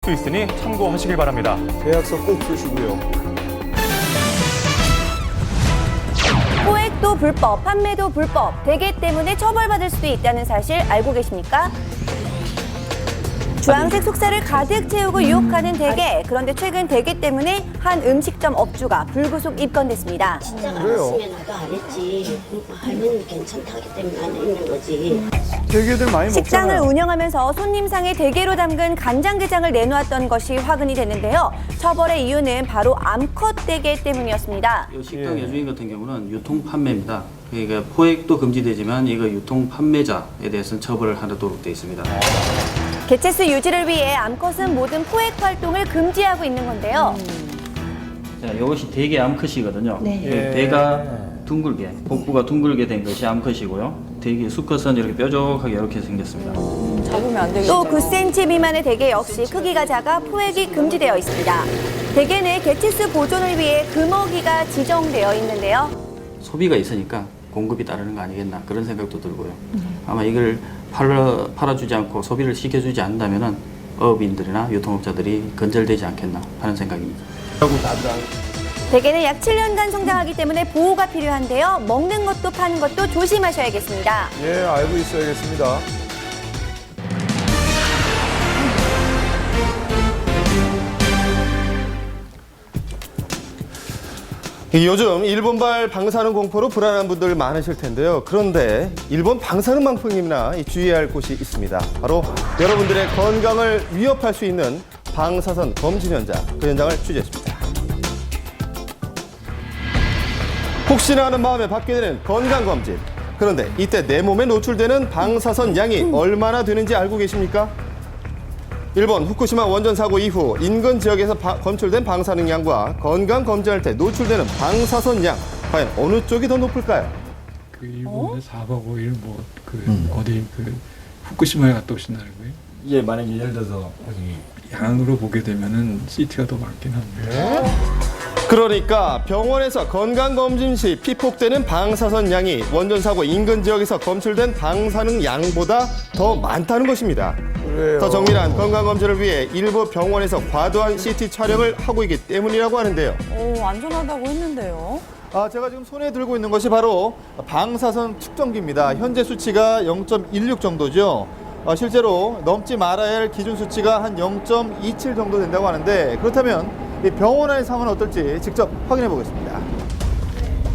수 있으니 참고하시길 바랍니다. 계약서 꼭 쓰시고요. 포획도 불법, 판매도 불법, 대게 때문에 처벌받을 수도 있다는 사실 알고 계십니까? 주황색 속살을 가득 채우고 유혹하는 대게. 그런데 최근 대게 때문에 한 음식점 업주가 불구속 입건됐습니다. 진짜가 알았으면 나도 안 했지. 할머니는 괜찮다기 때문에 안 했는 거지. 대게들 많이 식당을 먹잖아요. 운영하면서 손님상에 대게로 담근 간장게장을 내놓았던 것이 화근이 됐는데요. 처벌의 이유는 바로 암컷 대게 때문이었습니다. 이 식당 여주인 같은 경우는 유통 판매입니다. 그러니까 포획도 금지되지만 이거 유통 판매자에 대해서는 처벌을 하도록 되어 있습니다. 개체수 유지를 위해 암컷은 모든 포획 활동을 금지하고 있는 건데요. 자, 이것이 대게 암컷이거든요. 네. 배가 둥글게, 복부가 둥글게 된 것이 암컷이고요. 대게 수컷은 이렇게 뾰족하게 이렇게 생겼습니다. 잡으면 안 되겠죠. 또 9cm 미만의 대게 역시 크기가 작아 포획이 금지되어 있습니다. 대게는 개체수 보존을 위해 금어기가 지정되어 있는데요. 소비가 있으니까 공급이 따르는 거 아니겠나 그런 생각도 들고요. 아마 이걸 팔아주지 않고 소비를 시켜주지 않는다면 어업인들이나 유통업자들이 건절되지 않겠나 하는 생각입니다. 대게는 약 7년간 성장하기 때문에 보호가 필요한데요. 먹는 것도 파는 것도 조심하셔야겠습니다. 예, 알고 있어야겠습니다. 요즘 일본발 방사능 공포로 불안한 분들 많으실 텐데요. 그런데 일본 방사능만큼이나 주의해야 할 곳이 있습니다. 바로 여러분들의 건강을 위협할 수 있는 방사선 검진 현장, 그 현장을 취재했습니다. 혹시나 하는 마음에 받게 되는 건강검진. 그런데 이때 내 몸에 노출되는 방사선 양이 얼마나 되는지 알고 계십니까? 일본 후쿠시마 원전 사고 이후 인근 지역에서 검출된 방사능 양과 건강 검진할 때 노출되는 방사선 양, 과연 어느 쪽이 더 높을까요? 그 일본의 4박 5일 어디 후쿠시마에 갔다 오신다는 거예요? 이게 만약에 예를 들어서 양으로 보게 되면은 CT가 더 많긴 합니다. 그러니까 병원에서 건강검진 시 피폭되는 방사선 양이 원전 사고 인근 지역에서 검출된 방사능 양보다 더 많다는 것입니다. 그래요. 더 정밀한 건강검진을 위해 일부 병원에서 과도한 CT 촬영을 하고 있기 때문이라고 하는데요. 안전하다고 했는데요. 제가 지금 손에 들고 있는 것이 바로 방사선 측정기입니다. 현재 수치가 0.16 정도죠. 실제로 넘지 말아야 할 기준 수치가 한 0.27 정도 된다고 하는데, 그렇다면 이 병원 안의 상황은 어떨지 직접 확인해 보겠습니다.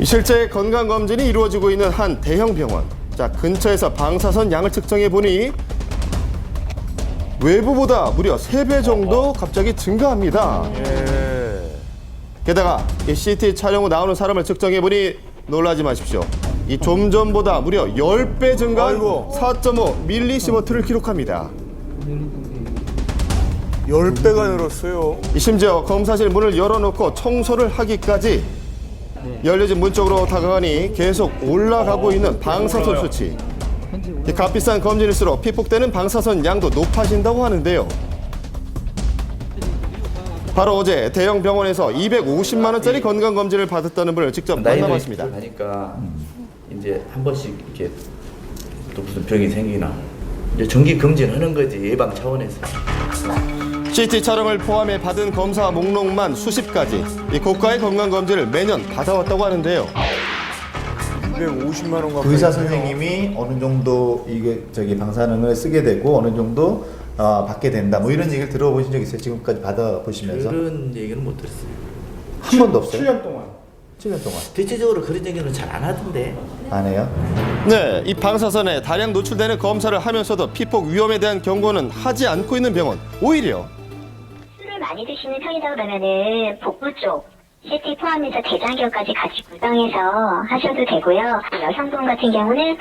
실제 건강검진이 이루어지고 있는 한 대형 병원. 자, 근처에서 방사선 양을 측정해 보니 외부보다 무려 3배 정도 갑자기 증가합니다. 게다가 이 CT 촬영 후 나오는 사람을 측정해 보니 놀라지 마십시오. 이 좀 전보다 무려 10배 증가한 4.5 밀리시버트를 기록합니다. 10배가 늘었어요. 심지어 검사실 문을 열어놓고 청소를 하기까지 열려진 문 쪽으로 다가가니 계속 올라가고 있는 방사선 수치. 이 값비싼 검진일수록 피폭되는 방사선 양도 높아진다고 하는데요. 바로 어제 대형 병원에서 250만 원짜리 건강검진을 받았다는 분을 직접 만나봤습니다. 하니까 이제 한 번씩 이렇게 또 무슨 병이 생기나 이제 정기 검진하는 거지, 예방 차원에서. CT 촬영을 포함해 받은 검사 목록만 수십 가지. 이 고가의 건강검진을 매년 받아왔다고 하는데요. 250만 원 가까이. 의사 선생님이 어느 정도 방사능을 쓰게 되고 어느 정도 받게 된다. 뭐 이런 얘기를 들어보신 적 있어요? 지금까지 받아보시면서? 그런 얘기는 못 들었어요. 한 번도 없어요? 7년 동안. 7년 동안. 대체적으로 그런 얘기는 잘 안 하던데. 안 해요? 네, 이 방사선에 다량 노출되는 검사를 하면서도 피폭 위험에 대한 경고는 하지 않고 있는 병원. 오히려 술을 많이 드시는 편이다 그러면은 복부 쪽 CT 포함해서 대장경까지 같이 구성해서 하셔도 되고요. 여성분 같은 경우는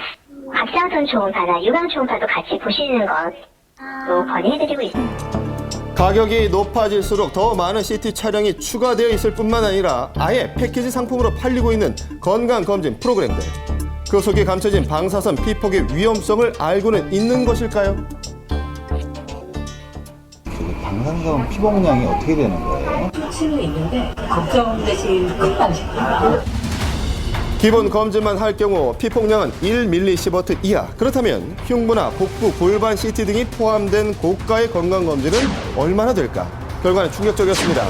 갑상선 초음파나 유방 초음파도 같이 보시는 것도 권해드리고 있습니다. 가격이 높아질수록 더 많은 CT 촬영이 추가되어 있을 뿐만 아니라 아예 패키지 상품으로 팔리고 있는 건강검진 프로그램들. 그 속에 감춰진 방사선 피폭의 위험성을 알고는 있는 것일까요? 방사선 피복량이 어떻게 되는 거예요? 수치는 있는데 걱정되실 것도 아쉽습니다. 기본 검진만 할 경우 피폭량은 1mSv 이하. 그렇다면 흉부나 복부, 골반 CT 등이 포함된 고가의 건강검진은 얼마나 될까? 결과는 충격적이었습니다.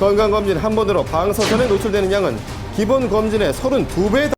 건강검진 한 번으로 방사선에 노출되는 양은 기본 검진의 32배